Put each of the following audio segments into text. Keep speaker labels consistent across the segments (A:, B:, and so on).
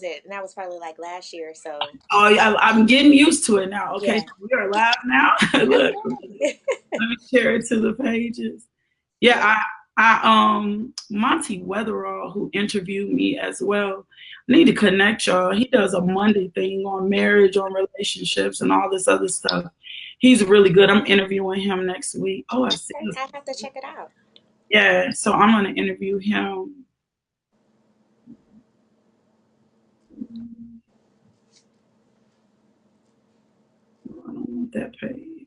A: it? And that was probably like last year or so.
B: Oh, yeah, I'm getting used to it now. Okay,
A: Yeah.
B: so we are live now. Look,
A: Okay.
B: let me share it to the pages. Yeah, Monty Weatherall, who interviewed me as well, I need to connect y'all. He does a Monday thing on marriage, on relationships, and all this other stuff. He's really good. I'm interviewing him next week. Oh, I see.
A: Okay, I have to check it out.
B: Yeah, so I'm going to interview him. I don't want that page.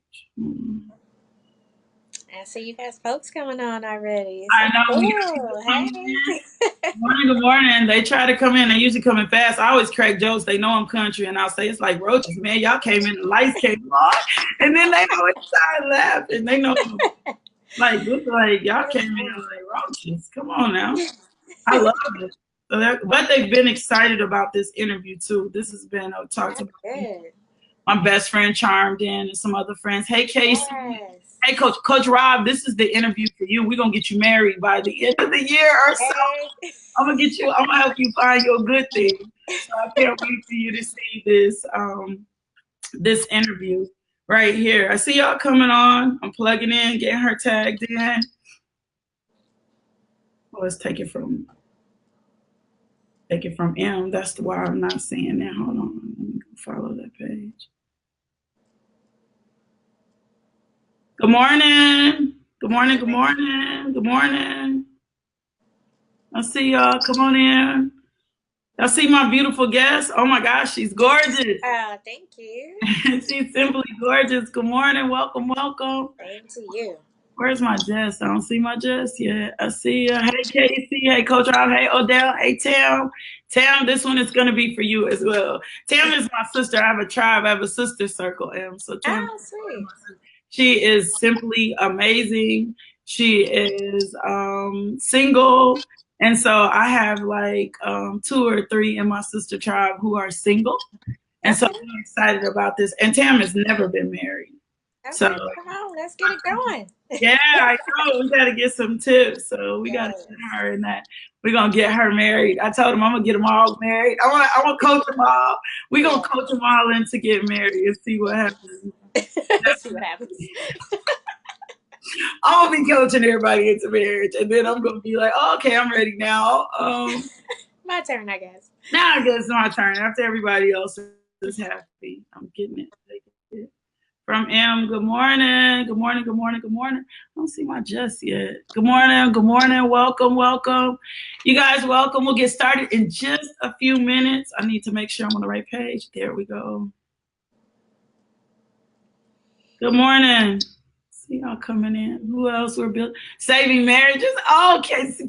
A: I see you guys folks coming on already.
B: I
A: So
B: know. We got
A: cool.
B: people coming in.
A: Hey.
B: Good morning, good morning. They try to come in. They usually come in fast. I always crack jokes. They know I'm country, and I'll say it's like roaches, man. Y'all came in, the lights came on, and then they know it's time left, and they know like y'all came in like roaches. Come on now. I love it. So but they've been excited about this interview too. This has been talked about.
A: Good.
B: My best friend chimed in and some other friends. Hey, Casey.
A: Yes.
B: Hey, Coach Rob, this is the interview for you. We're going to get you married by the end of the year or so.
A: Hey.
B: I'm going to help you find your good thing. So I can't wait for you to see this interview right here. I see y'all coming on. I'm plugging in, getting her tagged in. Well, let's take it from M. That's why I'm not seeing that. Hold on. Let me follow that page. Good morning. Good morning. Good morning. Good morning. I see y'all. Come on in. Y'all see my beautiful guest? Oh my gosh, she's gorgeous.
A: Thank you.
B: She's simply gorgeous. Good morning. Welcome, welcome.
A: Same to you.
B: Where's my Jess? I don't see my Jess yet. I see you. Hey, Casey. Hey, Coach Rob. Hey, Odell. Hey, Tam. Tam, this one is going to be for you as well. Tam is my sister. I have a tribe. I have a sister circle. So Tam,
A: Sweet.
B: she is simply amazing. She is single. And so I have like 2 or 3 in my sister tribe who are single. And so I'm excited about this. And Tam has never been married.
A: Okay,
B: So
A: come on, let's get it going.
B: yeah, I know. We got to get some tips. So we got to get her in that. We're going to get her married. I told him I'm going to get them all married. I want to coach them all. We're going to coach them all into getting married and see what happens.
A: See what happens.
B: I'm going to be coaching everybody into marriage. And then I'm going to be like, oh, okay, I'm ready now.
A: My turn, I guess.
B: Now I guess it's my turn. After everybody else is happy, I'm getting it. From M, good morning. Good morning, good morning, good morning. I don't see my Jess yet. Good morning, good morning. Welcome, welcome. You guys, welcome. We'll get started in just a few minutes. I need to make sure I'm on the right page. There we go. Good morning. See y'all coming in. Who else we're building? Saving marriages. Oh, Casey,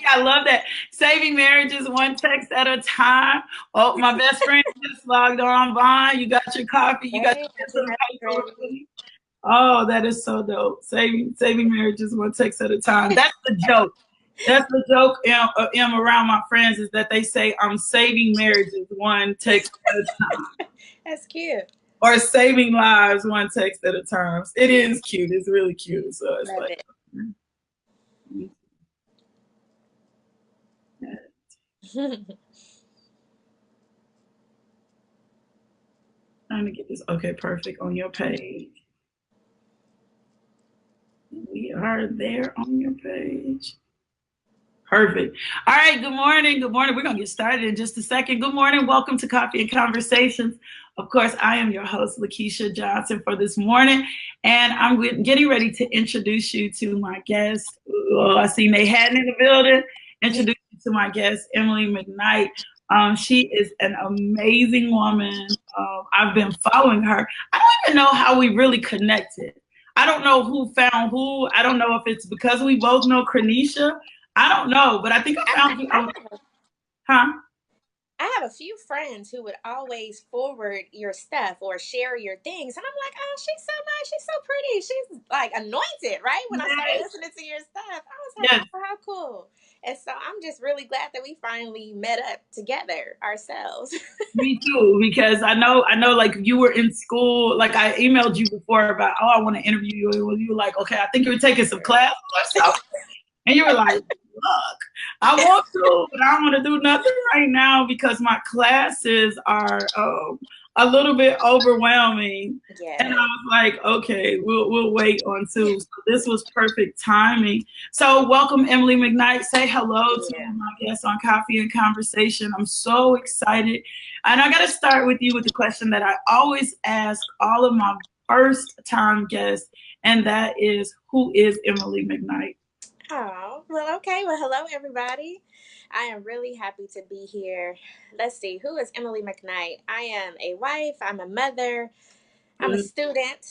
B: I love that. Saving marriages one text at a time. Oh, my best friend just logged on. Vaughn, you got your coffee. You got your paper. Oh, that is so dope. Saving marriages one text at a time. That's the joke. That's the joke M around my friends is that they say I'm saving marriages one text at a time.
A: That's cute.
B: Or saving lives one text at a time. It is cute. It's really cute. So it's
A: Love
B: like. Trying to get this. Okay, perfect. On your page. We are there on your page. Perfect. All right. Good morning. Good morning. We're going to get started in just a second. Good morning. Welcome to Coffee and Conversations. Of course, I am your host, LaKisha Johnson, for this morning. And I'm getting ready to introduce you to my guest. I see Nate Hatton in the building. Introduce you to my guest, Emily McKnight. She is an amazing woman. I've been following her. I don't even know how we really connected. I don't know who found who. I don't know if it's because we both know Krenisha. I don't know, but I think I found you.
A: I have a few friends who would always forward your stuff or share your things. And I'm like, oh, she's so nice. She's so pretty. She's like anointed, right? When I started listening to your stuff, I was like, oh, how cool. And so I'm just really glad that we finally met up together ourselves.
B: Me too, because I know like you were in school, like I emailed you before about, I want to interview you. And you were like, okay, I think you were taking some classes or something. And you were like, luck. I want to, but I don't want to do nothing right now because my classes are a little bit overwhelming.
A: Yeah.
B: And I was like, okay, we'll wait on two. So this was perfect timing. So welcome, Emily McKnight. Say hello to my guests on Coffee and Conversation. I'm so excited. And I got to start with you with the question that I always ask all of my first time guests, and that is, who is Emily McKnight?
A: Oh, well, okay. Well, hello, everybody. I am really happy to be here. Let's see, who is Emily McKnight? I am a wife, I'm a mother, I'm a student,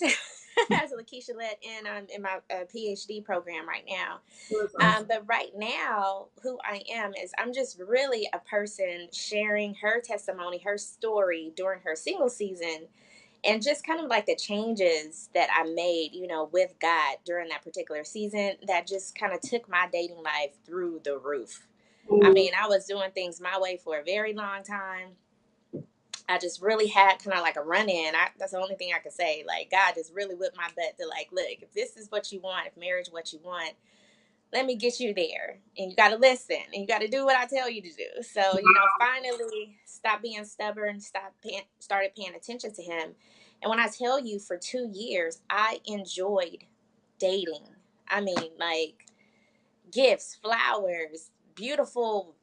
A: as LaKisha let in. I'm in my PhD program right now. But right now, who I am is I'm just really a person sharing her testimony, her story during her single season, and just kind of like the changes that I made, you know, with God during that particular season that just kind of took my dating life through the roof. I mean, I was doing things my way for a very long time. I just really had kind of like a run in. That's the only thing I could say. Like, God just really whipped my butt to like, look, if this is what you want, if marriage is what you want, let me get you there. And you got to listen and you got to do what I tell you to do. So, you know, finally stop being stubborn, started paying attention to him. And when I tell you, for 2 years, I enjoyed dating. I mean, like, gifts, flowers, beautiful,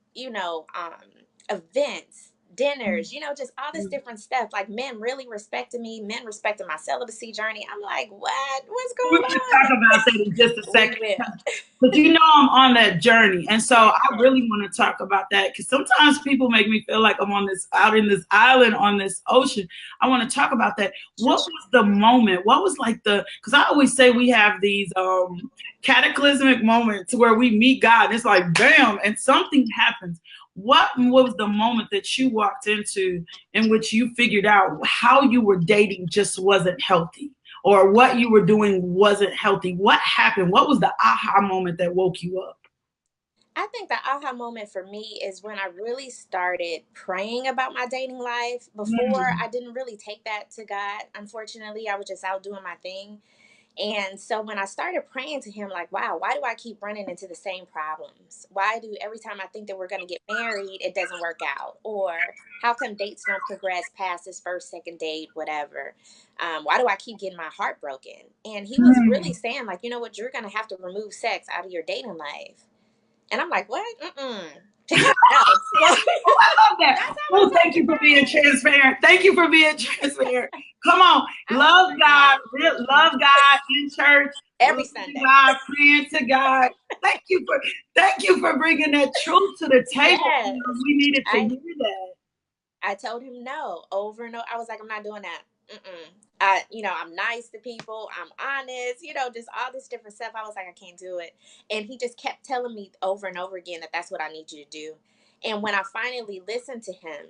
A: events, dinners, just all this different stuff. Like, men really respected me. Men respected my celibacy journey. I'm like, what? What's
B: We're
A: going
B: going to
A: on?
B: talk about that in just a second.
A: We will.
B: But you know I'm on that journey. And so I really want to talk about that because sometimes people make me feel like I'm out in this island on this ocean. I want to talk about that. What was the moment? What was like because I always say we have these cataclysmic moments where we meet God. And it's like, bam, and something happens. What was the moment that you walked into in which you figured out how you were dating just wasn't healthy? Or what you were doing wasn't healthy? What happened? What was the aha moment that woke you up?
A: I think the aha moment for me is when I really started praying about my dating life. Before, I didn't really take that to God. Unfortunately, I was just out doing my thing. And so when I started praying to him, like, wow, why do I keep running into the same problems? Why do every time I think that we're going to get married, it doesn't work out? Or how come dates don't progress past this first, second date, whatever? Why do I keep getting my heart broken? And he was really saying, like, you know what, you're going to have to remove sex out of your dating life. And I'm like, what? No.
B: I love that. Oh, thank you for being transparent. Thank you for being transparent. Come on. Love God. Love God in church.
A: Every Sunday.
B: God, praying to God. Thank you for bringing that truth to the table.
A: Yes.
B: We needed to hear that.
A: I told him no over and over. I was like, I'm not doing that. I'm nice to people. I'm honest, just all this different stuff. I was like, I can't do it. And he just kept telling me over and over again that that's what I need you to do. And when I finally listened to him,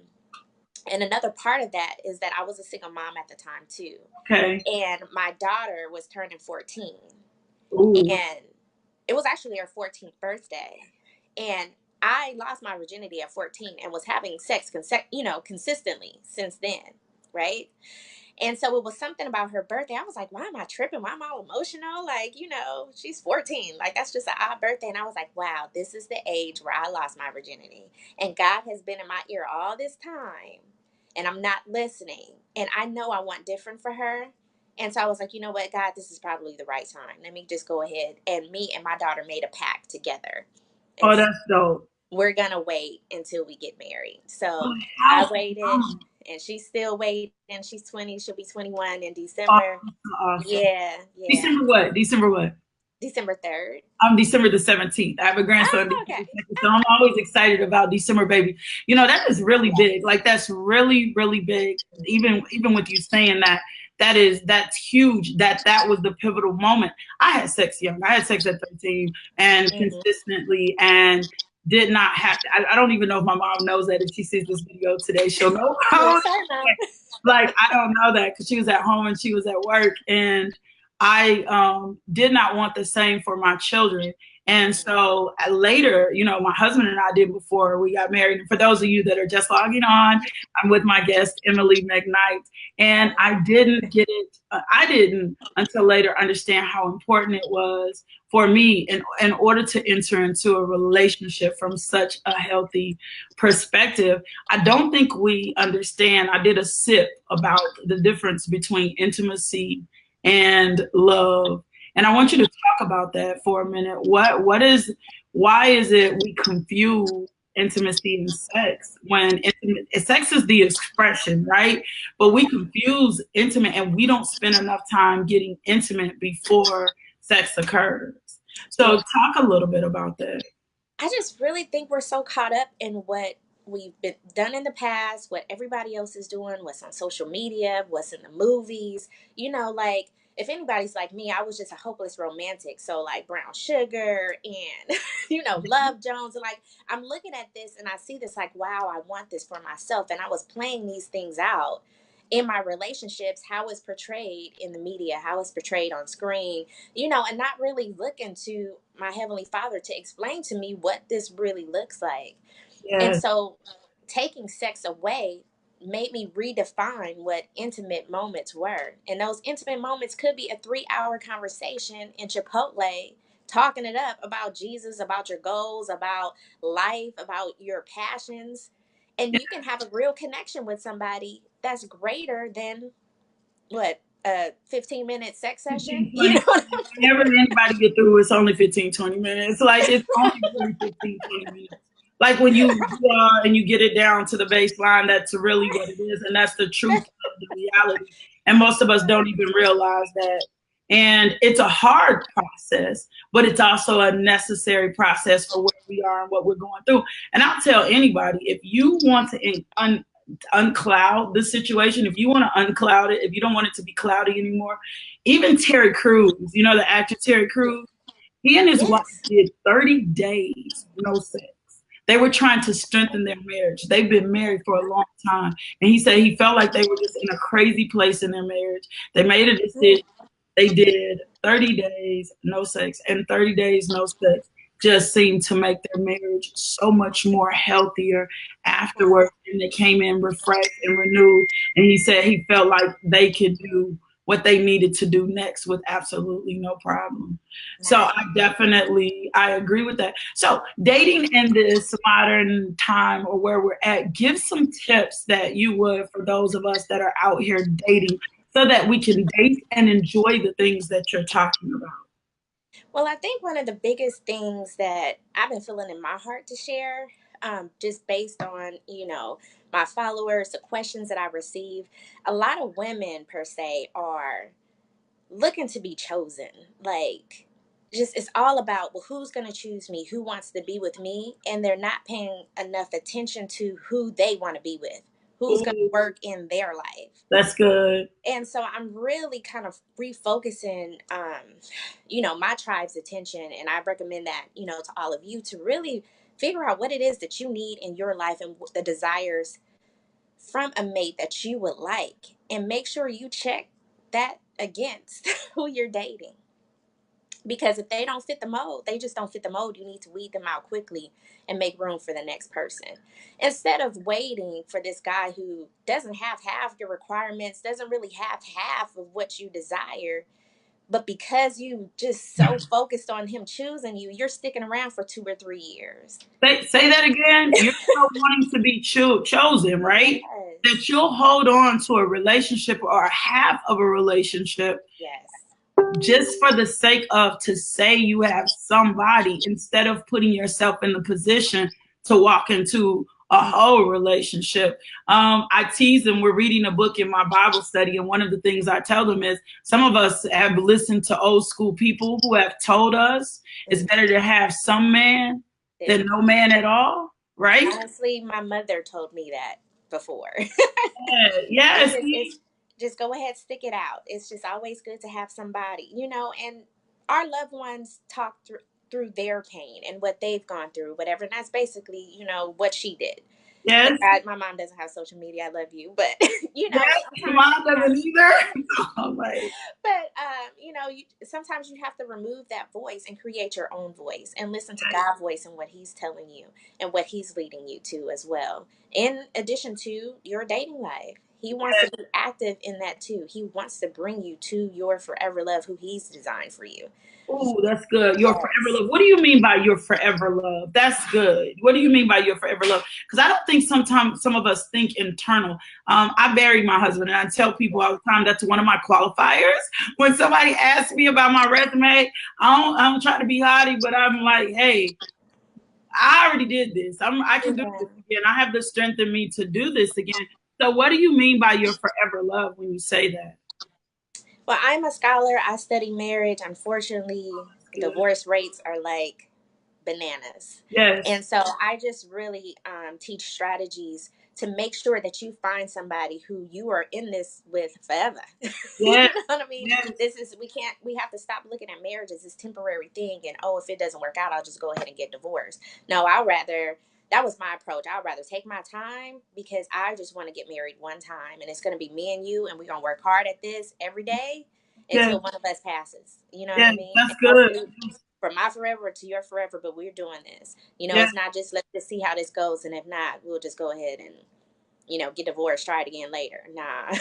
A: and another part of that is that I was a single mom at the time too.
B: Okay.
A: And my daughter was turning 14.
B: Ooh.
A: And it was actually her 14th birthday. And I lost my virginity at 14 and was having sex consistently since then, right? And so it was something about her birthday. I was like, why am I tripping? Why am I all emotional? Like, she's 14. Like, that's just an odd birthday. And I was like, wow, this is the age where I lost my virginity. And God has been in my ear all this time. And I'm not listening. And I know I want different for her. And so I was like, you know what, God, this is probably the right time. Let me just go ahead. And me and my daughter made a pact together. And
B: that's dope.
A: We're going to wait until we get married. So I waited. And she's still waiting. She's 20. She'll be 21 in December.
B: Awesome.
A: Yeah.
B: December what?
A: December 3rd.
B: I'm December the 17th. I have a grandson. Okay. So I'm always excited about December, baby. That is really big. Like, that's really, really big. Even with you saying that, that's huge. That was the pivotal moment. I had sex young. I had sex at 13 and consistently, and did not have to. I don't even know if my mom knows that. If she sees this video today, she'll know. Like, I don't know that because she was at home and she was at work, and I did not want the same for my children. And so later, my husband and I did before we got married. And for those of you that are just logging on, I'm with my guest, Emily McKnight. And I didn't get it, I didn't until later understand how important it was for me in order to enter into a relationship from such a healthy perspective. I don't think we understand. I did a sip about the difference between intimacy and love. And I want you to talk about that for a minute. Why is it we confuse intimacy and sex when sex is the expression, right? But we confuse intimate and we don't spend enough time getting intimate before sex occurs. So talk a little bit about that.
A: I just really think we're so caught up in what we've been done in the past, what everybody else is doing, what's on social media, what's in the movies. Like if anybody's like me, I was just a hopeless romantic. So like Brown Sugar and Love Jones, and like I'm looking at this and I see this like, wow, I want this for myself, and I was playing these things out in my relationships, how it's portrayed in the media, how it's portrayed on screen, and not really looking to my Heavenly Father to explain to me what this really looks like. And
B: Yes.
A: so taking sex away made me redefine what intimate moments were. And those intimate moments could be a 3-hour conversation in Chipotle, talking it up about Jesus, about your goals, about life, about your passions. And you can have a real connection with somebody that's greater than what, a 15-minute sex
B: 15,
A: session?
B: 20. Whenever anybody get through, it's only 15, 20 minutes. Like it's only really 15, 20 minutes. Like when you are and you get it down to the baseline, that's really what it is. And that's the truth of the reality. And most of us don't even realize that. And it's a hard process, but it's also a necessary process for where we are and what we're going through. And I'll tell anybody, if you want to uncloud the situation, if you want to uncloud it, if you don't want it to be cloudy anymore, even Terry Crews, the actor Terry Crews, he and his wife
A: Yes.
B: did 30 days no sex. They were trying to strengthen their marriage. They've been married for a long time. And he said he felt like they were just in a crazy place in their marriage. They made a decision. They did 30 days no sex, and 30 days no sex just seemed to make their marriage so much more healthier afterwards. And they came in refreshed and renewed. And he said he felt like they could do what they needed to do next with absolutely no problem. So I agree with that. So dating in this modern time or where we're at, give some tips that you would for those of us that are out here dating so that we can date and enjoy the things that you're talking about.
A: Well, I think one of the biggest things that I've been feeling in my heart to share, just based on, my followers, the questions that I receive, a lot of women per se are looking to be chosen. Like, just it's all about, well, who's going to choose me? Who wants to be with me? And they're not paying enough attention to who they want to be with, who's going to
B: Ooh,
A: work in their life.
B: that's good.
A: And so I'm really kind of refocusing, my tribe's attention. And I recommend that, to all of you to really figure out what it is that you need in your life and the desires from a mate that you would like. And make sure you check that against who you're dating. Because if they don't fit the mold, they just don't fit the mold. You need to weed them out quickly and make room for the next person. Instead of waiting for this guy who doesn't have half your requirements, doesn't really have half of what you desire, but because you just so focused on him choosing you, you're sticking around for 2 or 3 years.
B: Say that again. You're so wanting to be chosen, right?
A: Yes.
B: That you'll hold on to a relationship or half of a relationship
A: Yes.
B: just for the sake of to say you have somebody instead of putting yourself in the position to walk into a whole relationship. I tease them. We're reading a book in my Bible study, and one of the things I tell them is some of us have listened to old school people who have told us it's better to have some man than no man at all, right?
A: Honestly, my mother told me that before.
B: Yes.
A: It's just go ahead, stick it out. It's just always good to have somebody, and our loved ones talk through their pain and what they've gone through, whatever. And that's basically, what she did.
B: Yes.
A: My mom doesn't have social media. I love you, but
B: Yes. Your
A: sometimes
B: mom doesn't either. Oh, my.
A: but sometimes you have to remove that voice and create your own voice and listen to God's voice and what He's telling you and what He's leading you to as well. In addition to your dating life, He wants to be active in that too. He wants to bring you to your forever love, who He's designed for you.
B: Oh, that's good. Your forever
A: Yes.
B: love. What do you mean by your forever love? That's good. What do you mean by your forever love? Because I don't think sometimes some of us think internal. I married my husband, and I tell people all the time that's one of my qualifiers. When somebody asks me about my resume, I don't try to be haughty, but I'm like, hey, I already did this. I can do this again. I have the strength in me to do this again. So what do you mean by your forever love when you say that?
A: Well, I'm a scholar. I study marriage. Unfortunately, divorce rates are like bananas.
B: Yes.
A: And so I just really teach strategies to make sure that you find somebody who you are in this with forever. You
B: Yes.
A: know what I mean?
B: Yes.
A: We have to stop looking at marriage as this temporary thing and, oh, if it doesn't work out, I'll just go ahead and get divorced. No, that was my approach. I'd rather take my time because I just want to get married one time and it's going to be me and you and we're going to work hard at this every day
B: Yes.
A: until one of us passes. You know what I
B: Yes.
A: mean?
B: That's
A: And
B: good.
A: hopefully from my forever to your forever, but we're doing this.
B: Yes.
A: It's not just let's just see how this goes, and if not, we'll just go ahead and get divorced, try it again later. Nah.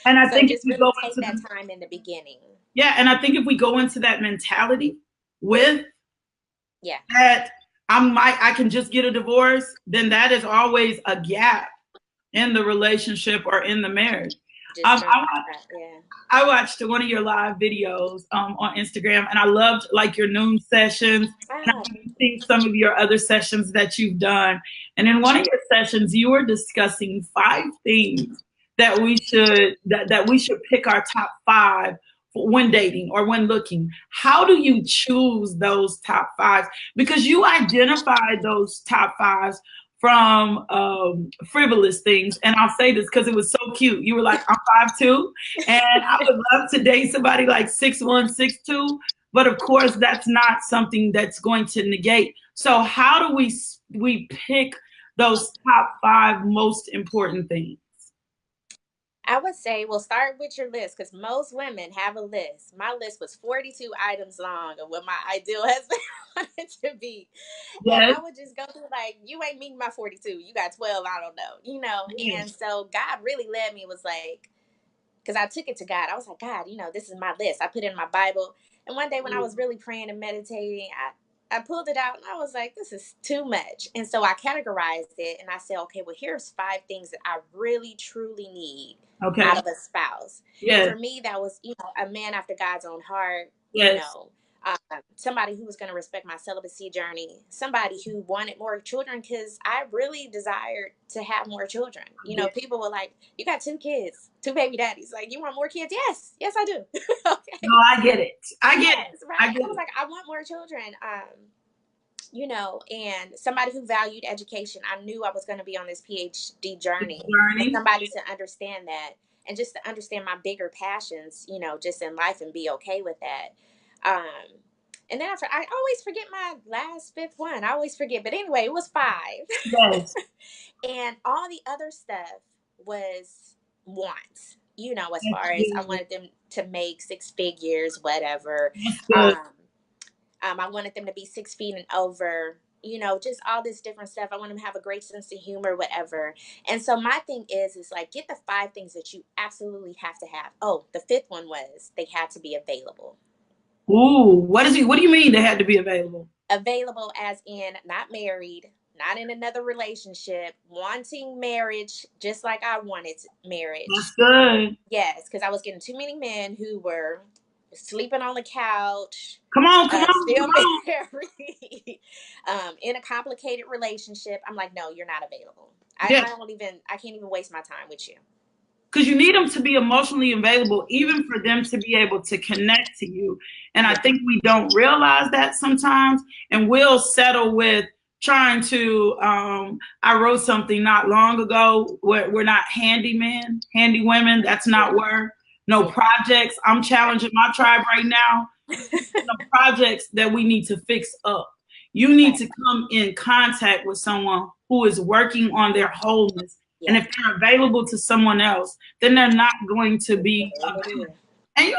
B: And I
A: So
B: think if
A: just
B: we
A: really
B: go
A: take
B: into
A: that time in the beginning.
B: yeah, and I think if we go into that mentality with that I can just get a divorce, then that is always a gap in the relationship or in the marriage.
A: Just
B: I watched one of your live videos on Instagram, and I loved like your noon sessions. And I've seen some of your other sessions that you've done. And in one of your sessions, you were discussing 5 things that we should pick our top 5 when dating or when looking. How do you choose those top 5? Because you identified those top 5s from frivolous things. And I'll say this because it was so cute. You were like, I'm 5'2", and I would love to date somebody like 6'1", 6'2", but of course that's not something that's going to negate. So how do we pick those top 5 most important things?
A: I would say, well, start with your list because most women have a list. My list was 42 items long of what my ideal husband wanted to be. And
B: Yes.
A: I would just go through like, you ain't meeting my 42. You got 12. I don't know.
B: Yes.
A: And so God really led me, was like, because I took it to God. I was like, God, this is my list. I put it in my Bible. And one day when I was really praying and meditating, I pulled it out and I was like, this is too much. And so I categorized it and I said, okay, well, here's 5 things that I really, truly need out of a spouse.
B: Yes.
A: And for me, that was, a man after God's own heart,
B: Yes.
A: Somebody who was going to respect my celibacy journey, somebody who wanted more children because I really desired to have more children. People were like, you got 2 kids, 2 baby daddies. Like, you want more kids? Yes, I do. Okay.
B: No, I get it. I get it.
A: Right. I was like, I want more children. And somebody who valued education. I knew I was going to be on this PhD journey. And somebody to understand that and just to understand my bigger passions, just in life and be okay with that. And then I always forget my last 5th one. I always forget. But anyway, it was 5.
B: Yes.
A: And all the other stuff was wants. As far as I wanted them to make 6 figures, whatever. I wanted them to be 6 feet and over, just all this different stuff. I want them to have a great sense of humor, whatever. And so my thing is like, get the 5 things that you absolutely have to have. Oh, the 5th one was they had to be available.
B: Ooh, what do you mean they had to be available?
A: Available as in not married, not in another relationship, wanting marriage just like I wanted marriage.
B: That's good.
A: Yes, because I was getting too many men who were sleeping on the couch.
B: Come on.
A: Still married. In a complicated relationship. I'm like, no, you're not available. I can't even waste my time with you.
B: Because you need them to be emotionally available, even for them to be able to connect to you. And I think we don't realize that sometimes, and we'll settle with trying to, I wrote something not long ago, we're not handy women, that's not word. No projects. I'm challenging my tribe right now. Some projects that we need to fix up. You need to come in contact with someone who is working on their wholeness. And
A: Yeah.
B: if they're available to someone else, then they're not going to be available. And you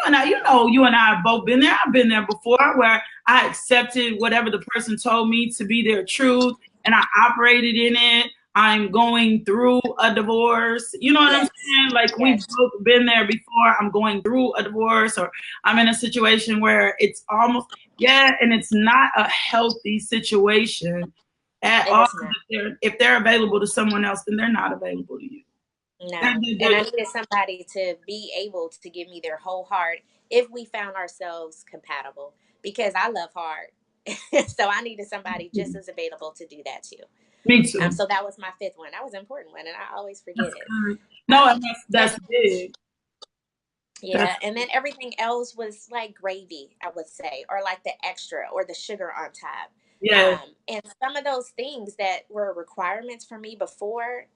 B: and I have both been there. I've been there before where I accepted whatever the person told me to be their truth and I operated in it. I'm going through a divorce. You know what I'm
A: Yes.
B: saying? Like we've
A: Yes.
B: both been there before. I'm going through a divorce or I'm in a situation where it's almost, yeah, and it's not a healthy situation at
A: It
B: all.
A: is not.
B: If they're available to someone else, then they're not available to you.
A: No. And I needed somebody to be able to give me their whole heart if we found ourselves compatible because I love hard. So I needed somebody just as available to do that too.
B: Me too.
A: So that was my fifth one. That was an important one, and I always forget
B: That's
A: it.
B: good. No,
A: Um,
B: and
A: and
B: that's big.
A: yeah,
B: That's
A: and then everything else was like gravy, I would say, or like the extra or the sugar on top.
B: yeah.
A: And some of those things that were requirements for me before,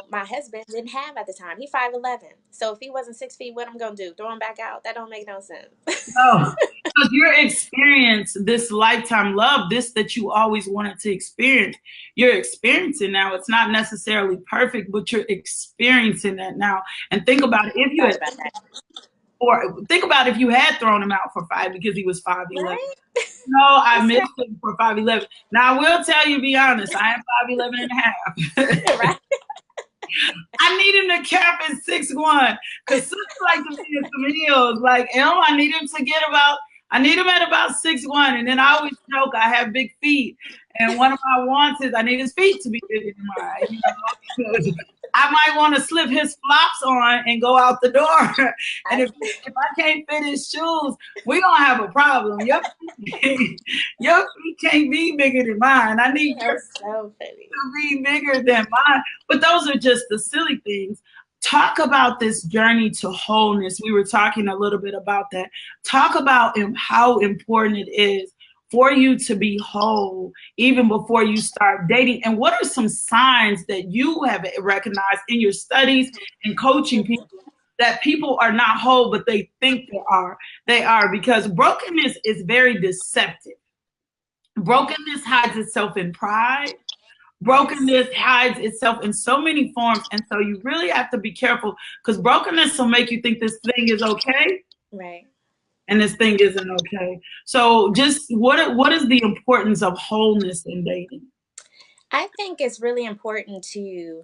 A: my husband didn't have at the time. He 5'11", so if he wasn't 6 feet, what I'm gonna do? Throw him back out? That don't make no sense.
B: No, because you're experiencing this lifetime love, this that you always wanted to experience. You're experiencing now. It's not necessarily perfect, but you're experiencing that now. And think about it, if you
A: Thought
B: had,
A: about that,
B: or think about if you had thrown him out for 5 because he was 5'11.
A: right?
B: No, I
A: It's
B: missed him for 5'11. Now I will tell you, be honest, I am 5'11 and a half.
A: right.
B: I need him to cap at 6'1", because sisters like to be in some heels. Like, I need him to I need him at about 6'1", and then I always joke I have big feet, and one of my wants is I need his feet to be bigger than mine. I might want to slip his flops on and go out the door, and if I can't fit his shoes, we're gonna have a problem. Your feet can't be bigger than mine. I need your
A: That's so funny.
B: to be bigger than mine. But those are just the silly things. Talk about this journey to wholeness. We were talking a little bit about that. Talk about how important it is for you to be whole even before you start dating. And what are some signs that you have recognized in your studies and coaching people that people are not whole, but they think they are? They are, because brokenness is very deceptive. Brokenness hides itself in pride.
A: Yes.
B: Brokenness hides itself in so many forms, and so you really have to be careful, because brokenness will make you think this thing is okay
A: Right.
B: and this thing isn't okay. So just what is the importance of wholeness in dating?
A: I think it's really important to,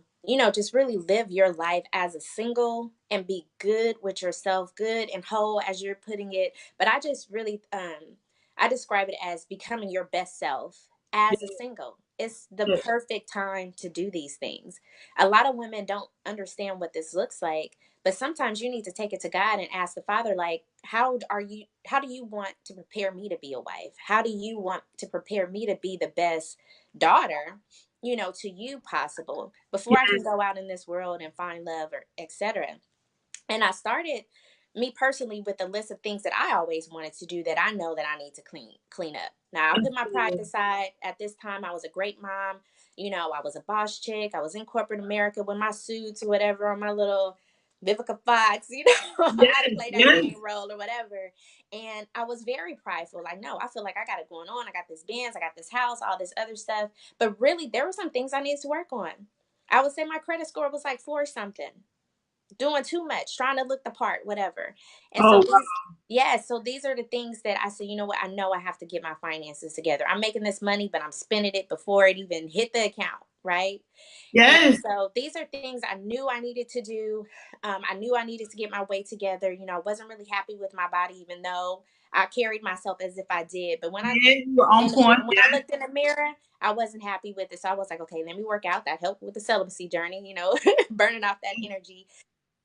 A: just really live your life as a single and be good with yourself, good and whole as you're putting it. But I just really I describe it as becoming your best self as a single. It's the
B: Yeah,
A: perfect time to do these things. A lot of women don't understand what this looks like, but sometimes you need to take it to God and ask the Father, like, how do you want to prepare me to be a wife? How do you want to prepare me to be the best daughter, to you possible before I can go out in this world and find love or etc. And I started me personally with a list of things that I always wanted to do that I know that I need to clean up. Now I'll put my pride aside. At this time I was a great mom. I was a boss chick. I was in corporate America with my suits or whatever on my little Vivica Fox,
B: yes,
A: how to play that
B: yes.
A: main role or whatever. And I was very prideful. Like, no, I feel like I got it going on. I got this Benz, I got this house, all this other stuff. But really, there were some things I needed to work on. I would say my credit score was like 4 something, doing too much, trying to look the part, whatever. And
B: Oh,
A: so
B: wow.
A: these are the things that I say, you know what, I know I have to get my finances together. I'm making this money, but I'm spending it before it even hit the account, right? And
B: Yes,
A: so these are things I knew I needed to do. I knew I needed to get my way together. I wasn't really happy with my body, even though I carried myself as if I did. But
B: yeah, you were on point.
A: when I looked in the mirror, I wasn't happy with it. So I was like, okay, let me work out. That helped with the celibacy journey, burning off that energy.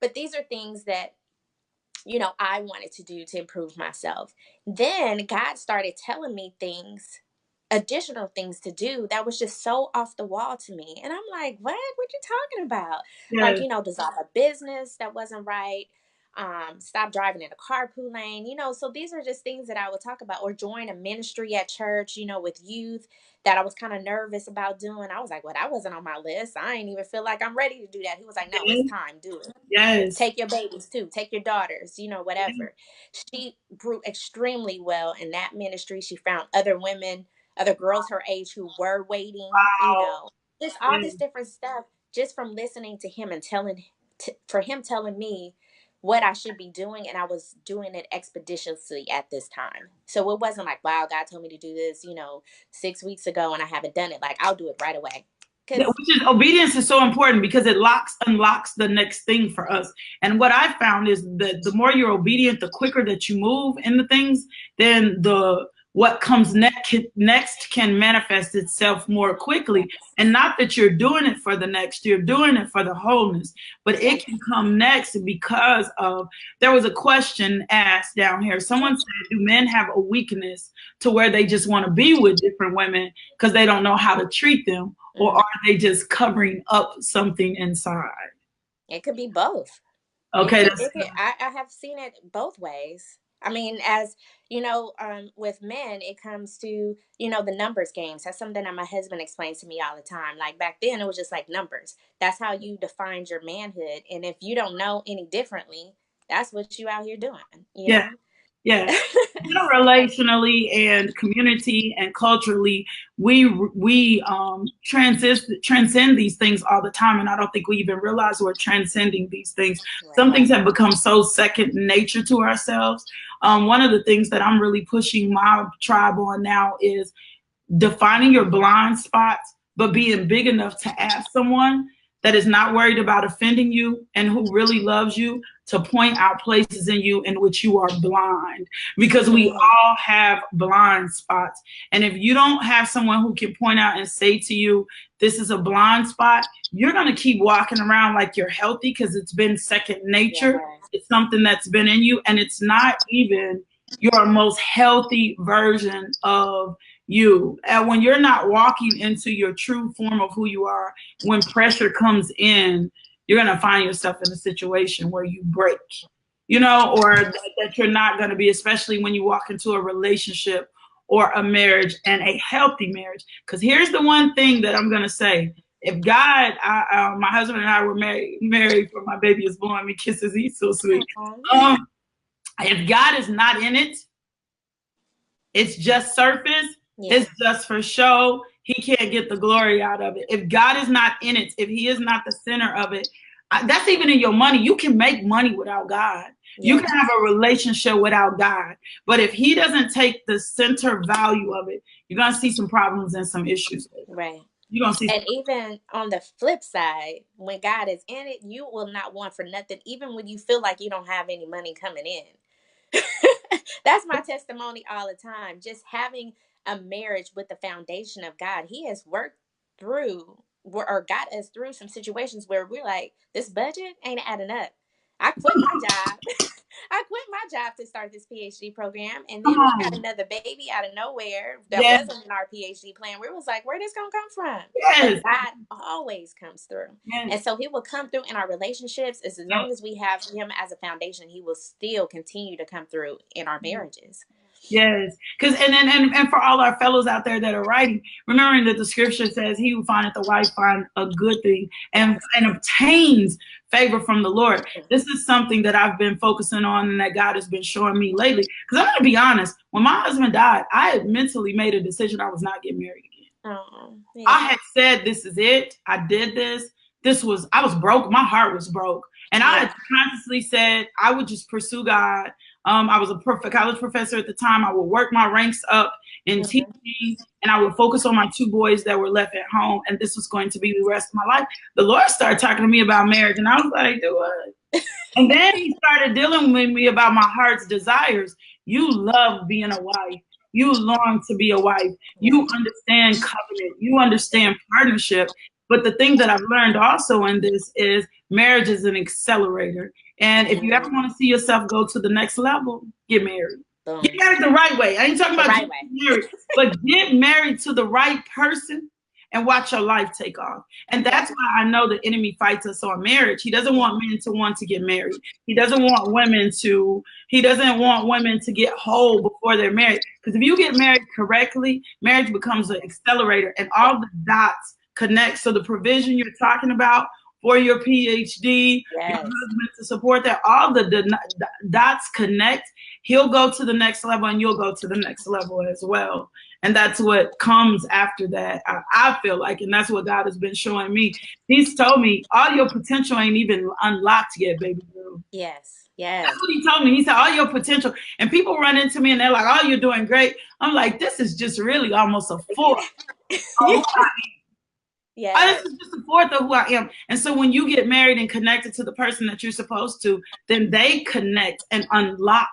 A: But these are things that I wanted to do to improve myself. Then God started telling me additional things to do that was just so off the wall to me. And I'm like, what you talking about? Like,
B: Yes,
A: dissolve a business that wasn't right. Stop driving in a carpool lane, so these are just things that I would talk about, or join a ministry at church, with youth that I was kind of nervous about doing. I was like, well, that wasn't on my list. I ain't even feel like I'm ready to do that. He was like, no, it's
B: yes,
A: time, do it.
B: yes,
A: Take your babies too, take your daughters,
B: yes.
A: whatever. She grew extremely well in that ministry. She found other women, other girls her age who were waiting,
B: Wow.
A: just all this different stuff just from listening to him and for him telling me what I should be doing, and I was doing it expeditiously at this time. So it wasn't like, wow, God told me to do this, 6 weeks ago and I haven't done it. Like, I'll do it right away.
B: Which is, obedience is so important because it unlocks the next thing for us. And what I found is that the more you're obedient, the quicker that you move in the things, then what comes next can manifest itself more quickly. And not that you're doing it for the next, you're doing it for the wholeness, but it can come next because of, there was a question asked down here. Someone said, do men have a weakness to where they just want to be with different women because they don't know how to treat them? Or are they just covering up something inside?
A: It could be both.
B: Okay.
A: I have seen it both ways. I mean, as with men, it comes to, the numbers games. That's something that my husband explains to me all the time. Like, back then, it was just like numbers. That's how you defined your manhood. And if you don't know any differently, that's what you out here doing, you know?
B: Yeah. Relationally and community and culturally, we transcend these things all the time, and I don't think we even realize we're transcending these things. Right. Some things have become so second nature to ourselves. One of the things that I'm really pushing my tribe on now is defining your blind spots, but being big enough to ask someone that is not worried about offending you and who really loves you to point out places in you in which you are blind, because we all have blind spots. And if you don't have someone who can point out and say to you, this is a blind spot, you're going to keep walking around like you're healthy because it's been second nature. Yeah. It's something that's been in you, and it's not even your most healthy version of you. And when you're not walking into your true form of who you are, when pressure comes in, you're going to find yourself in a situation where you break, or that you're not going to be, especially when you walk into a relationship or a marriage, and a healthy marriage. Because here's the one thing that I'm going to say. If God, my husband and I were married for my baby is blowing me kisses, he's so sweet. If God is not in it, it's just surface. Yeah. It's just for show. He can't get the glory out of it. If God is not in it, if he is not the center of it, that's even in your money. You can make money without God. Yeah. You can have a relationship without God. But if he doesn't take the center value of it, you're going to see some problems and some issues.
A: Right.
B: You're going to see.
A: And even on the flip side, when God is in it, you will not want for nothing, even when you feel like you don't have any money coming in. That's my testimony all the time. Just having a marriage with the foundation of God. He has worked through or got us through some situations where we're like, this budget ain't adding up. I quit my job. I quit my job to start this PhD program, and then we got another baby out of nowhere that wasn't in our PhD plan. We was like, where this gonna come from? But God always comes through. And so he will come through in our relationships. As long as we have him as a foundation, he will still continue to come through in our marriages.
B: Yes, because and for all our fellows out there that are writing, remembering that the scripture says, "He who findeth a wife find a good thing and obtains favor from the Lord." This is something that I've been focusing on and that God has been showing me lately. Because I'm going to be honest, when my husband died, I had mentally made a decision I was not getting married again. Yeah. I had said, "This is it. I did this. I was broke. My heart was broke." And I had consciously said I would just pursue God. I was a college professor at the time. I would work my ranks up in teaching, and I would focus on my two boys that were left at home. And this was going to be the rest of my life. The Lord started talking to me about marriage, and I was like, do what? And then he started dealing with me about my heart's desires. You love being a wife. You long to be a wife. You understand covenant. You understand partnership. But the thing that I've learned also in this is marriage is an accelerator. And if you ever want to see yourself go to the next level, get married. Get married the right way. I ain't talking about getting married, but get married to the right person and watch your life take off. And that's why I know the enemy fights us on marriage. He doesn't want men to want to get married. He doesn't want women to get whole before they're married. Because if you get married correctly, marriage becomes an accelerator and all the dots connect. So the provision you're talking about for your PhD, your husband to support that, all the dots connect. He'll go to the next level and you'll go to the next level as well. And that's what comes after that, I feel like. And that's what God has been showing me. He's told me, all your potential ain't even unlocked yet, baby girl.
A: Yes. Yes.
B: That's what he told me. He said, all your potential. And people run into me and they're like, oh, you're doing great. I'm like, this is just really almost a fourth of who I am.
A: Yes.
B: This is just a fourth of who I am. And so when you get married and connected to the person that you're supposed to, then they connect and unlock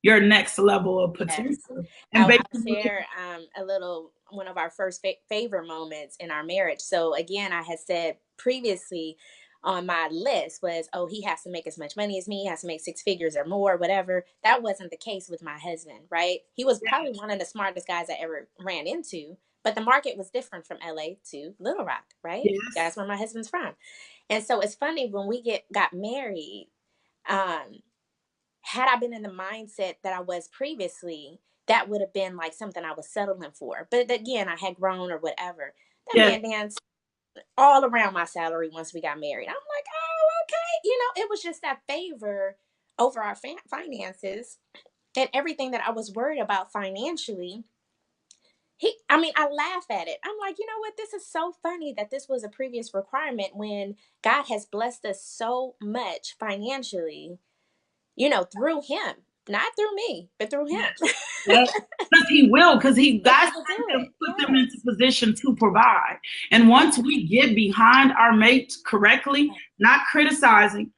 B: your next level of potential.
A: Yes.
B: And
A: I'll
B: basically,
A: share a little one of our first favorite moments in our marriage. So again, I had said previously on my list was, oh, he has to make as much money as me, he has to make six figures or more, whatever. That wasn't the case with my husband, right? He was probably one of the smartest guys I ever ran into, but the market was different from LA to Little Rock, right?
B: yes.
A: That's where my husband's from. And so it's funny when we got married, had I been in the mindset that I was previously, that would have been like something I was settling for. But again, I had grown or whatever. That
B: Yes.
A: man danced all around my salary once we got married. I'm like, oh, okay. You know, it was just that favor over our finances and everything that I was worried about financially. I laugh at it. I'm like, you know what? This is so funny that this was a previous requirement when God has blessed us so much financially, you know, through him, not through me, but through him.
B: Yes. Because he will, because God
A: He will do it.
B: put them
A: Yes.
B: into position to provide. And once we get behind our mates correctly, not criticizing,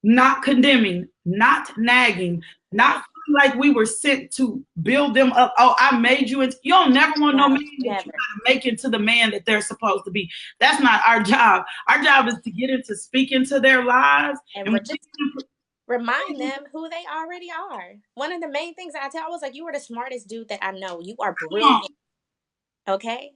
B: not condemning, not nagging, not
A: Right.
B: feeling like we were sent to build them up. Oh, I made you into, you don't never want no
A: No,
B: man that
A: never.
B: you gotta make into the man that they're supposed to be. That's not our job. Our job is to get into speak into their lives
A: And
B: and
A: we're just remind them who they already are. One of the main things I tell, I was like, you are the smartest dude that I know. You are brilliant. Okay?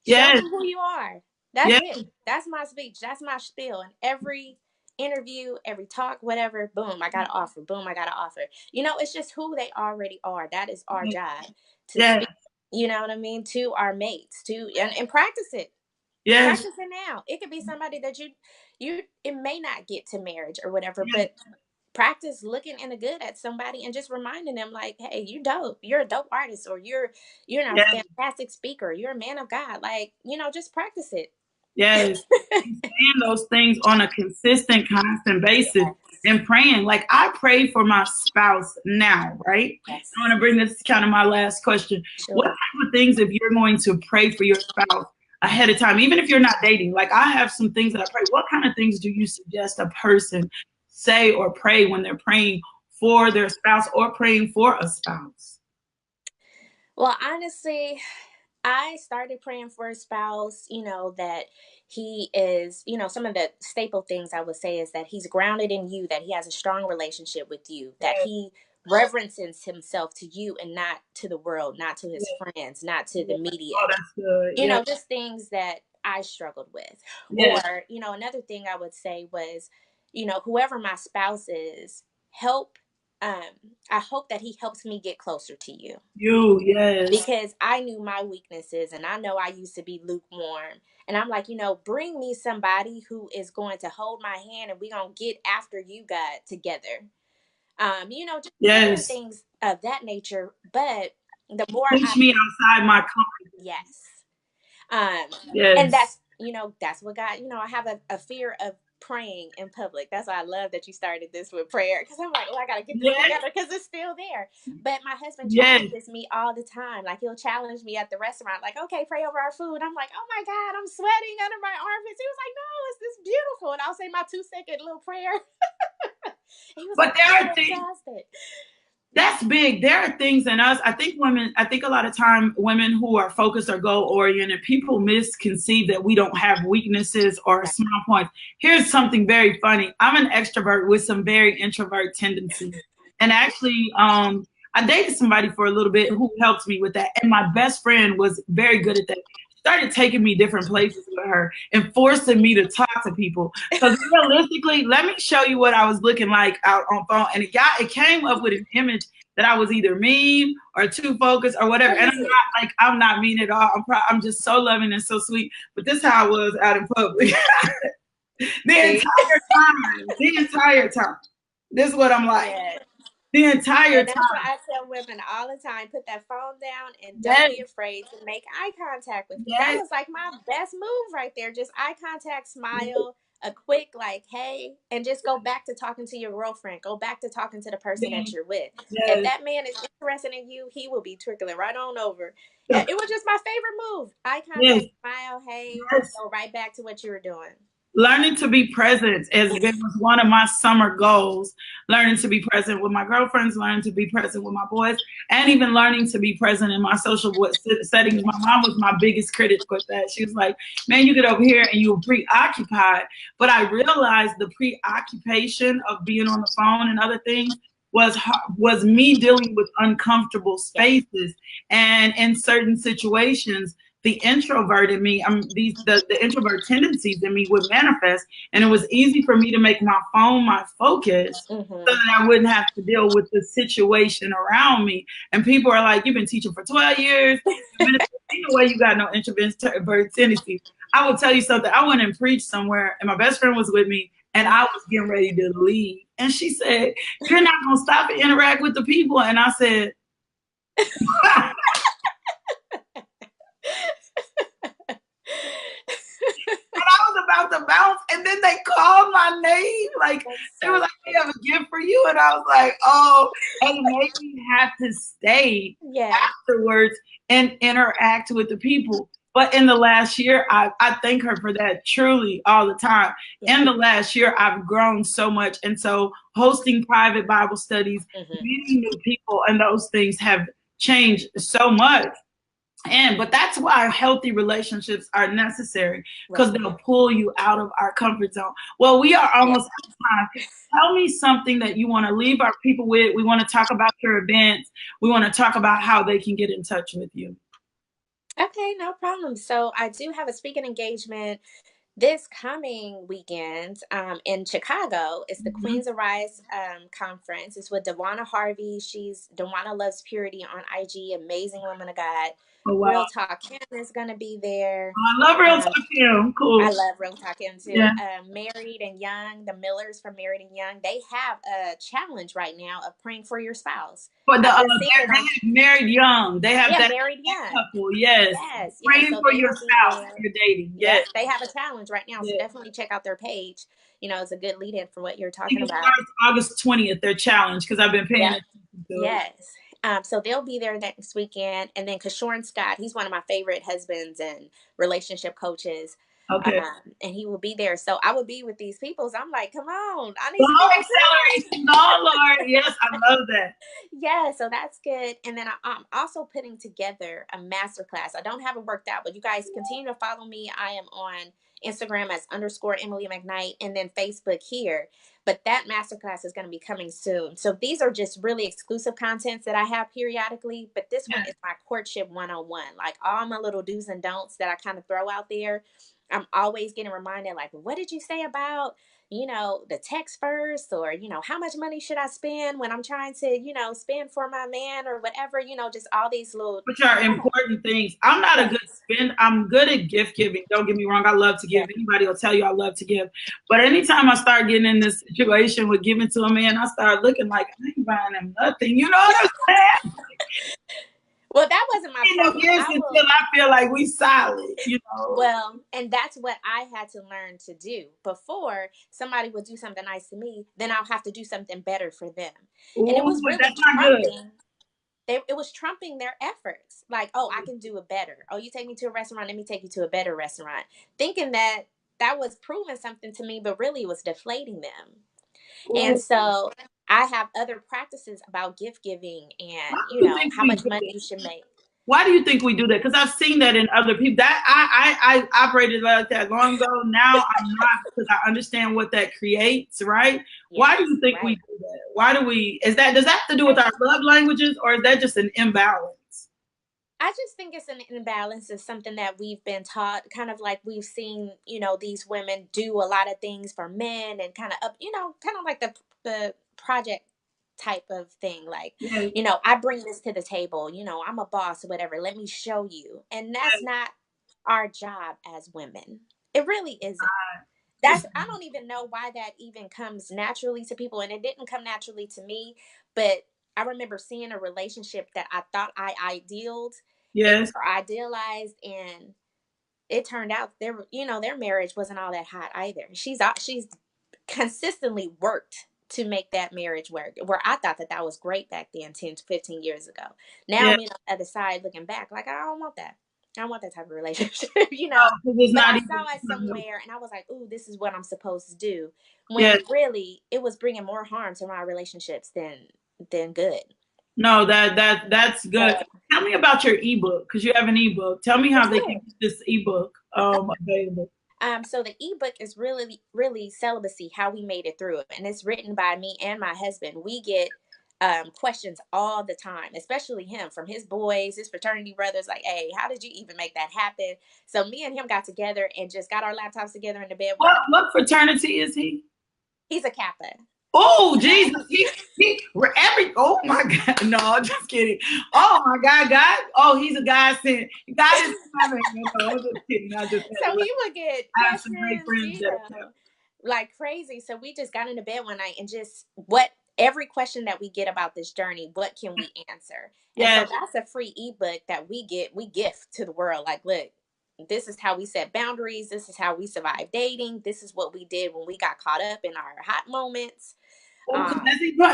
A: Show
B: yes,
A: them who you are. That's
B: yes,
A: it. That's my speech. That's my spiel. And every interview, every talk, whatever, boom, I got to offer. Boom, I got to offer. You know, it's just who they already are. That is our job to
B: yes,
A: speak, you know what I mean, to our mates, and practice it.
B: yes,
A: Practice it now. It could be somebody that it may not get to marriage or whatever,
B: yes,
A: but practice looking in the good at somebody and just reminding them like, hey, you dope, you're a dope artist, or you're a
B: yes,
A: fantastic speaker, you're a man of God, like, you know, just practice it.
B: yes. Saying those things on a consistent, constant basis
A: Yes.
B: and praying. Like I pray for my spouse now, right? I want
A: Yes.
B: to bring this kind of my last question. What
A: Sure.
B: type of things, if you're going to pray for your spouse ahead of time, even if you're not dating, like I have some things that I pray. What kind of things do you suggest a person say or pray when they're praying for their spouse or praying for a spouse?
A: Well, honestly, I started praying for a spouse, you know, that he is, you know, some of the staple things I would say is that he's grounded in you, that he has a strong relationship with you, that
B: Yes,
A: he reverences himself to you and not to the world, not to his
B: yes,
A: friends, not to the
B: yes.
A: media.
B: Oh, that's good.
A: You
B: Yes,
A: know, just things that I struggled with.
B: yes,
A: Or, you know, another thing I would say was, you know, whoever my spouse is, help I hope that he helps me get closer to you,
B: you, yes,
A: because I knew my weaknesses and I know I used to be lukewarm. And I'm like, you know, bring me somebody who is going to hold my hand and we're going to get after you, God, together. You know, just different
B: yes.
A: things of that nature. But the more
B: Push
A: I,
B: me outside my comfort.
A: yes. Um, and
B: Yes.
A: that's, you know, that's what God, you know, I have a fear of praying in public. That's why I love that you started this with prayer, because I'm like, oh, I got to get this
B: Yes.
A: together because it's still there. But my husband
B: Yes.
A: challenges me all the time. Like he'll challenge me at the restaurant, like, okay, pray over our food. I'm like, oh my God, I'm sweating under my armpits. He was like, no, it's this beautiful. And I'll say my 2-second little prayer. And he was
B: But
A: like,
B: there
A: that's
B: are things
A: fantastic.
B: that's big. There are things in us. I think a lot of time women who are focused or goal oriented, people misconceive that we don't have weaknesses or
A: Right.
B: small points. Here's something very funny. I'm an extrovert with some very introvert tendencies. And actually, I dated somebody for a little bit who helped me with that. And my best friend was very good at that. Started taking me different places with her and forcing me to talk to people. Because realistically, let me show you what I was looking like out on phone. And it came up with an image that I was either mean or too focused or whatever.
A: What
B: And
A: is it?
B: I'm not mean at all. I'm just so loving and so sweet. But this is how I was out in public. The
A: See?
B: entire time. The entire time. This is what I'm like.
A: Yeah.
B: the entire
A: And that's
B: time.
A: what I tell women all the time. Put that phone down and don't
B: Yes,
A: be afraid to make eye contact with me. That
B: yes,
A: was like my best move right there. Just eye contact,
B: yes,
A: smile, a quick like, hey, and just go back to talking to your girlfriend. Go back to talking to the person that you're with. If
B: yes,
A: that man is interested in you, he will be trickling right on over.
B: yes,
A: It was just my favorite move. Eye
B: yes,
A: contact, smile, hey,
B: yes.
A: go right back to what you were doing.
B: Learning to be present has been was one of my summer goals. Learning to be present with my girlfriends, learning to be present with my boys, and even learning to be present in my social settings. My mom was my biggest critic with that. She was like, "Man, you get over here and you're preoccupied." But I realized the preoccupation of being on the phone and other things was me dealing with uncomfortable
A: Yeah.
B: spaces, and in certain situations the introvert in me, the introvert tendencies in me would manifest, and it was easy for me to make my phone my focus, so
A: Mm-hmm.
B: that I wouldn't have to deal with the situation around me. And people are like, "You've been teaching for 12 years. Ain't no way you got no introvert tendencies." I will tell you something. I went and preached somewhere, and my best friend was with me, and I was getting ready to leave, and she said, "You're not gonna stop and interact with the people," and I said. I was about to bounce, and then they called my name. Like
A: That's
B: they were
A: so
B: like, "We
A: funny.
B: have a gift for you," and I was like, "Oh!" And it made me have to stay
A: Yeah.
B: afterwards and interact with the people. But in the last year, I thank her for that truly all the time.
A: Yeah.
B: In the last year, I've grown so much, and so hosting private Bible studies,
A: Mm-hmm.
B: meeting new people, and those things have changed so much. But that's why healthy relationships are necessary, because
A: Right.
B: they'll pull you out of our comfort zone. Well, we are
A: Yeah.
B: almost out of time. Tell me something that you want to leave our people with. We want to talk about your events. We want to talk about how they can get in touch with you.
A: Okay, no problem. So I do have a speaking engagement this coming weekend in Chicago. It's the
B: Mm-hmm.
A: Queens Arise conference. It's with Dewana Harvey. She's Dewana Loves Purity on IG. Amazing woman of God.
B: Oh, wow.
A: Real Talk Kim is going to be there.
B: I love Real
A: Um,
B: Talk Kim.
A: I
B: Cool.
A: love Real Talk Kim too.
B: Yeah.
A: Married and Young, the Millers from Married and Young, they have a challenge right now of praying for your spouse.
B: But
A: I've been seeing it
B: they
A: on,
B: have Married Young. They have
A: yeah,
B: that
A: Married Young.
B: couple. Yes.
A: Yes, yes.
B: Praying
A: So
B: for
A: they
B: your
A: will be
B: spouse
A: there.
B: you're dating.
A: Yep,
B: Yes.
A: they have a challenge right now. So
B: Yes.
A: definitely check out their page. You know, it's a good lead in for what you're
B: I think
A: talking
B: it
A: about.
B: starts August 20th, their challenge, because I've been paying
A: Yep.
B: attention to it.
A: Yes. So they'll be there next weekend. And then Kishore Scott, he's one of my favorite husbands and relationship coaches.
B: Okay.
A: And he will be there. So I will be with these people. So I'm like, come on, I need
B: Go
A: some people too.
B: acceleration. Go, Lord. Yes, I love that.
A: Yeah, so that's good. And then I'm also putting together a masterclass. I don't have it worked out, but you guys continue to follow me. I am on Instagram as underscore Emily McKnight, and then Facebook here. But that masterclass is going to be coming soon. So these are just really exclusive contents that I have periodically. But this one
B: Yeah.
A: is my courtship 101. Like all my little do's and don'ts that I kind of throw out there. I'm always getting reminded, like, what did you say about the text first, or, how much money should I spend when I'm trying to, spend for my man or whatever, just all these little,
B: Which are important things. I'm not a
A: yeah,
B: good spend. I'm good at gift giving. Don't get me wrong. I love to
A: yeah.
B: give. Anybody will tell you I love to give. But anytime I start getting in this situation with giving to a man, I start looking like I ain't buying him nothing. You know what I'm saying?
A: Well, that wasn't my
B: Ain't no
A: problem.
B: gifts
A: I will,
B: until I feel like we solid, you know.
A: well, and that's what I had to learn to do. Before somebody would do something nice to me, then I'll have to do something better for them. And it
B: Ooh,
A: was really
B: that's not good.
A: it was trumping their efforts. Like, oh, I can do it better. Oh, you take me to a restaurant, let me take you to a better restaurant. Thinking that that was proving something to me, but really it was deflating them. And
B: Ooh.
A: so I have other practices about gift giving and,
B: Why do you think
A: how
B: we
A: much
B: do
A: money
B: that?
A: you should make.
B: Why do you think we do that? Because I've seen that in other people. That I operated like that long ago. Now I'm not, because I understand what that creates. Right? Why do
A: Yes,
B: you think we
A: right.
B: do that? Why do we? Is that, does that have to do with our love languages, or is that just an imbalance?
A: I just think it's an imbalance. It's something that we've been taught, kind of like we've seen, these women do a lot of things for men and kind of up, kind of like the project type of thing. Like,
B: Yes,
A: I bring this to the table, I'm a boss or whatever. Let me show you. And that's
B: yes,
A: not our job as women. It really isn't. I don't even know why that even comes naturally to people, and it didn't come naturally to me. But I remember seeing a relationship that I thought I
B: Yes.
A: or idealized, and it turned out their marriage wasn't all that hot either. She's consistently worked to make that marriage work, where I thought that was great back then, 10 to 15 years ago. Now
B: Yeah.
A: I'm on the other side looking back, like, I don't want that. I don't want that type of relationship,
B: It's
A: But
B: not
A: I
B: even,
A: saw it somewhere and I was like, ooh, this is what I'm supposed to do.
B: yeah.
A: When really it was bringing more harm to my relationships than good.
B: No, that's good.
A: So,
B: Tell me about your ebook, because you have an ebook. Tell me
A: for
B: how they can
A: sure.
B: get this ebook available.
A: So the ebook is really, really celibacy, how we made it through it. And it's written by me and my husband. We get questions all the time, especially him from his boys, his fraternity brothers, like, hey, how did you even make that happen? So me and him got together and just got our laptops together in the bed one night.
B: What fraternity is he?
A: He's a Kappa.
B: Oh, Jesus. Oh my God. No, I'm just kidding. Oh my God. Oh, he's a guy sent. God is coming. No, I'm just kidding.
A: So he would get
B: I have some great
A: questions,
B: friends that are.
A: like crazy. So we just got into bed one night and just every question that we get about this journey, what can we answer? And so
B: Yes.
A: that's a free ebook that we gift to the world. Like, look, this is how we set boundaries. This is how we survive dating. This is what we did when we got caught up in our hot moments.
B: Well,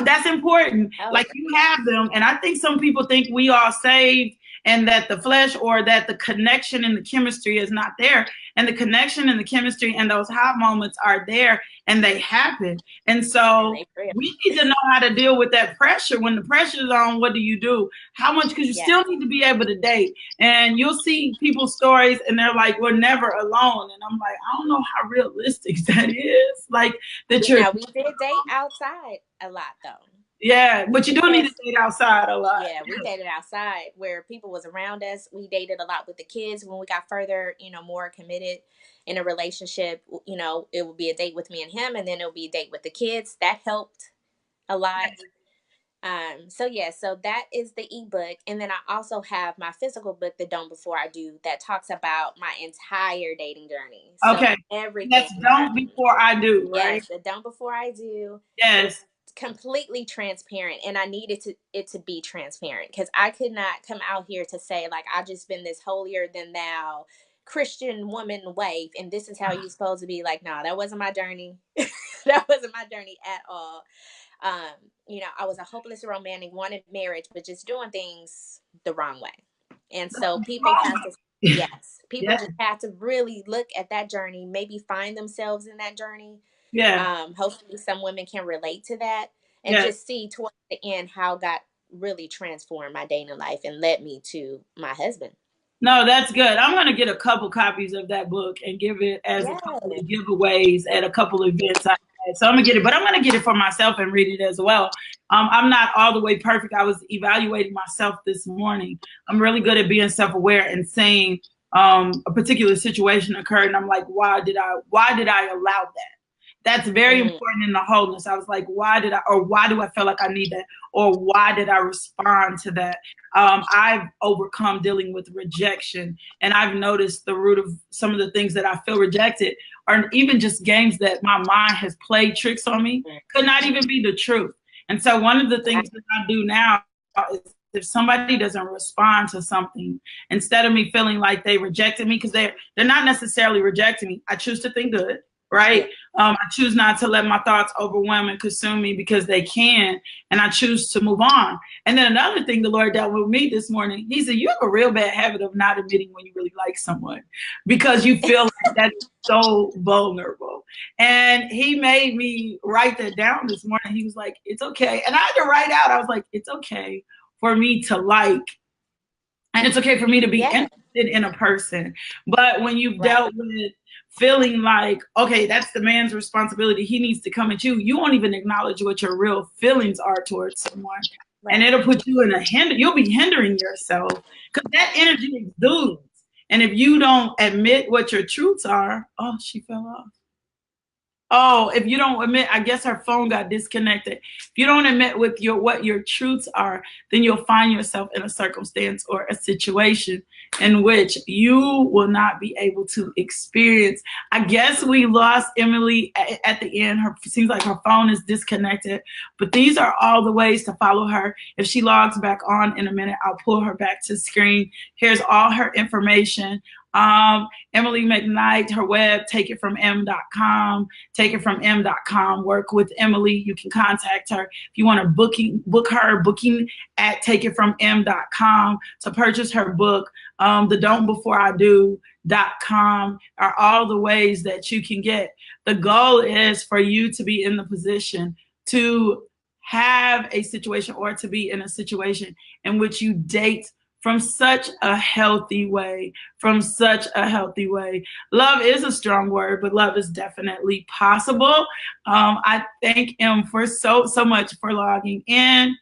B: that's important.
A: Oh,
B: Like, you have them, and I think some people think we are saved and that the flesh or that the connection and the chemistry is not there. And the connection and the chemistry and those hot moments are there, and they happen. And so we need to know how to deal with that pressure. When the pressure is on, what do you do? How much? Because you still need to be able to date. And you'll see people's stories, and they're like, we're never alone. And I'm like, I don't know how realistic that is. Like, that you're.
A: Now, we did date outside a lot, though.
B: Yeah, but you do need to date outside a lot.
A: Yeah, we dated outside where people was around us. We dated a lot with the kids. When we got further, more committed in a relationship, it would be a date with me and him, and then it would be a date with the kids. That helped a lot. So that is the ebook. And then I also have my physical book, The Don't Before I Do, that talks about my entire dating journey. So
B: okay.
A: everything.
B: That's Don't Before I Do, right?
A: Yes, The Don't Before I Do.
B: Yes.
A: Completely transparent, and I needed it to be transparent, because I could not come out here to say, like, I just been this holier than thou Christian woman wife, and this is how you're supposed to be. Like, no, that wasn't my journey. That wasn't my journey at all. I was a hopeless romantic, wanted marriage, but just doing things the wrong way. And so people have to, people just have to really look at that journey, maybe find themselves in that journey.
B: Yeah.
A: Hopefully some women can relate to that, and just see towards the end how God really transformed my dating life and led me to my husband.
B: No, that's good. I'm going to get a couple copies of that book and give it as a couple of giveaways at a couple of events I had. So I'm going to get it, but I'm going to get it for myself and read it as well. I'm not all the way perfect. I was evaluating myself this morning. I'm really good at being self-aware and saying a particular situation occurred, and I'm like, why did I allow that? That's very important in the wholeness. I was like, why do I feel like I need that? Or why did I respond to that? I've overcome dealing with rejection, and I've noticed the root of some of the things that I feel rejected are even just games that my mind has played tricks on me, could not even be the truth. And so one of the things that I do now is, if somebody doesn't respond to something, instead of me feeling like they rejected me, because they're not necessarily rejecting me, I choose to think good. Right? I choose not to let my thoughts overwhelm and consume me, because they can, and I choose to move on. And then another thing the Lord dealt with me this morning, he said, you have a real bad habit of not admitting when you really like someone, because you feel like that is so vulnerable. And he made me write that down this morning. He was like, it's okay. And I had to write out, I was like, it's okay for me to like, and it's okay for me to be interested in a person. But when you've dealt with feeling like, okay, that's the man's responsibility, he needs to come at you, you won't even acknowledge what your real feelings are towards someone. And it'll put you in you'll be hindering yourself, because that energy exudes. And if you don't admit what your truths are, oh, she fell off. Oh, if you don't admit, I guess her phone got disconnected. If you don't admit with what your truths are, then you'll find yourself in a circumstance or a situation in which you will not be able to experience. I guess we lost Emily at the end. Her seems like her phone is disconnected, but these are all the ways to follow her. If she logs back on in a minute, I'll pull her back to the screen. Here's all her information. Emily McKnight, her web, takeitfromm.com, takeitfromm.com. Work with Emily. You can contact her if you want to book her, booking at takeitfromm.com to purchase her book. The Don't Before I Do.com are all the ways that you can get. The goal is for you to be in the position to have a situation or to be in a situation in which you date from such a healthy way, Love is a strong word, but love is definitely possible. I thank him for so much for logging in,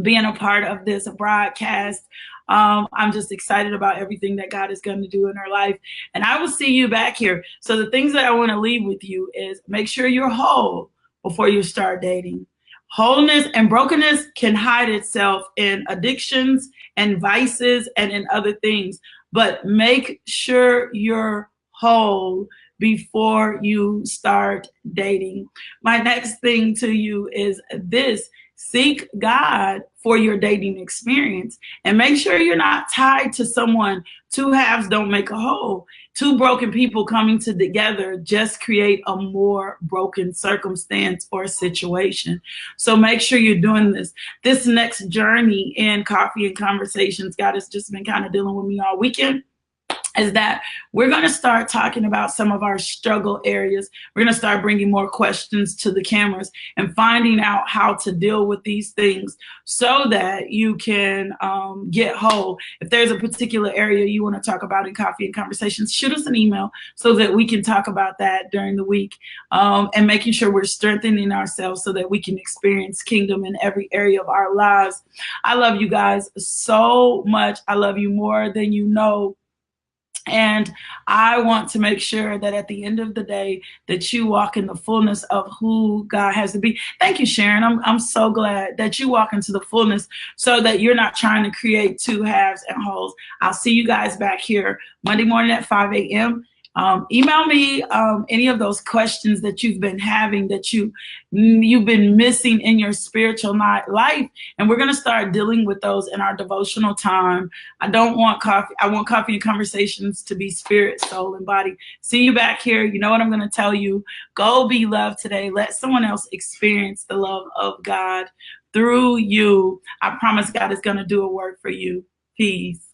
B: being a part of this broadcast. I'm just excited about everything that God is going to do in her life. And I will see you back here. So the things that I want to leave with you is make sure you're whole before you start dating. Wholeness and brokenness can hide itself in addictions and vices and in other things, but make sure you're whole before you start dating. My next thing to you is this: seek God for your dating experience and make sure you're not tied to someone. Two halves don't make a whole. Two broken people coming together just create a more broken circumstance or situation. So make sure you're doing this next journey in Coffee and Conversations. God has just been kind of dealing with me all weekend. Is that we're going to start talking about some of our struggle areas. We're going to start bringing more questions to the cameras and finding out how to deal with these things so that you can get whole. If there's a particular area you want to talk about in Coffee and Conversations, shoot us an email so that we can talk about that during the week, and making sure we're strengthening ourselves so that we can experience kingdom in every area of our lives. I love you guys so much. I love you more than you know. And I want to make sure that at the end of the day that you walk in the fullness of who God has to be. Thank you, Sharon. I'm so glad that you walk into the fullness so that you're not trying to create two halves and wholes. I'll see you guys back here Monday morning at 5 a.m. Email me any of those questions that you've been having, that you've been missing in your spiritual life, and we're going to start dealing with those in our devotional time. I want Coffee and Conversations to be spirit, soul, and body. See you back here. You know what I'm going to tell you. Go be loved today. Let someone else experience the love of God through you. I promise God is going to do a work for you. Peace.